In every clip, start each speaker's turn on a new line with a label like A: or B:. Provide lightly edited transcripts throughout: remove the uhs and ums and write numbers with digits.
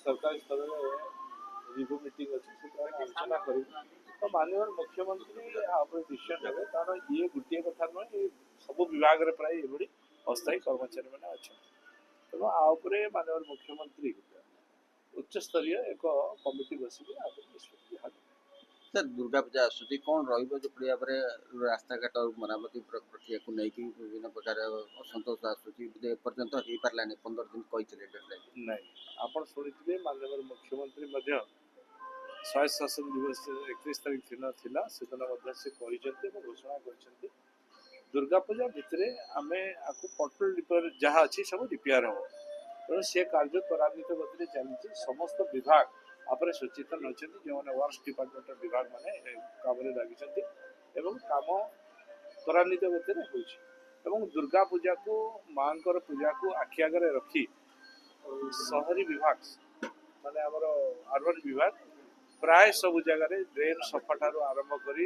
A: सरकारी स्तर में रिव्यू मीटिंग अच्छी से आलोचना कर तो माननीय मुख्यमंत्री डिसीजन ने कारण ये गोटे कथा नुह ये सब विभाग प्राय ये अस्थायी कर्मचारी मैंने अच्छा तेणु आउे माननीय मुख्यमंत्री उच्च स्तरीय एक कमिटी बस निष्पत्ति
B: सर दुर्गा पूजा आसुची कौन रहिबो जो भाव में रास्ता घाट मरामती प्रक्रिया को लेकिन विभिन्न प्रकार असंतोष आसुची एपर्यंत हो पारानी 15 दिन कही डेडलाइन
A: नहीं आप शुणी माननीय मुख्यमंत्री 100 शासन दिवस 31 तारीख दिन था से दिन से घोषणा कर दुर्गा पूजा भितर आम आपको पटल रिपेयर जहाँ अच्छी सब रिपेयर हम तेणु सी कार्य त्वरान्वित गति चलती समस्त विभाग आप सचेतन अच्छा जो मैंने वर्क्स डिपार्टमेंट विभाग मैंने काम लगी काम त्वरान्वित गति हो दुर्गा पूजा को माँ पूजा को आखि आगे रखी शहरी विभाग माने आमर अर्बन विभाग प्राय सब जगह ड्रेन सफा ठार आरंभ कर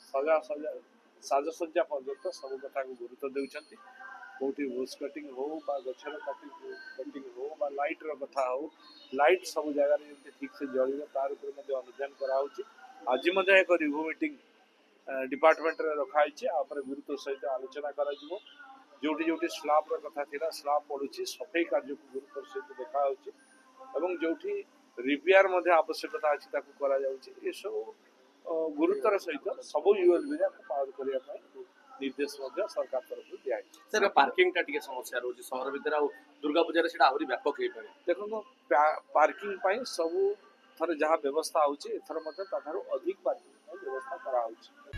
A: सजा सजा साजसज्जा पर्यंत सब कथा को गुरुत्व देउछंती कोठी वोस कटिंग हो बा गछर कटिंग हो लाइट रो कथा हो लाइट सब जगह रे ठीक से जळिबो तार ऊपर मध्ये अनुध्यान करा होची आज मध्ये एक रिव्यू मीटिंग डिपार्टमेंट रे रखा आइछि आपरे गुरुत्व सहित आलोचना करा जिवो जोटी जोटी स्लाब रो कथा थिला स्लाब पडुछि सफाई कार्य को गुरुत्व सहित देखा होची एवं जोटी रिपेयर मध्ये आवश्यकता अछि ताकू करा जाउछि ए सब गुरुत्वर सहित सब यूएलबी रे पार करिया पय निर्देश मध्ये सरकार तरफ दिया
C: सर पार्किंग टा टिके समस्या रहउछि शहर भीतर आ दुर्गा पूजा रे सेटा आहुरी व्यापक हे पारे
A: देखो पार्किंग पय सब थरे जहाँ व्यवस्था होछि एथर मध्ये ताठारो अधिक पार्किंग व्यवस्था करा होछि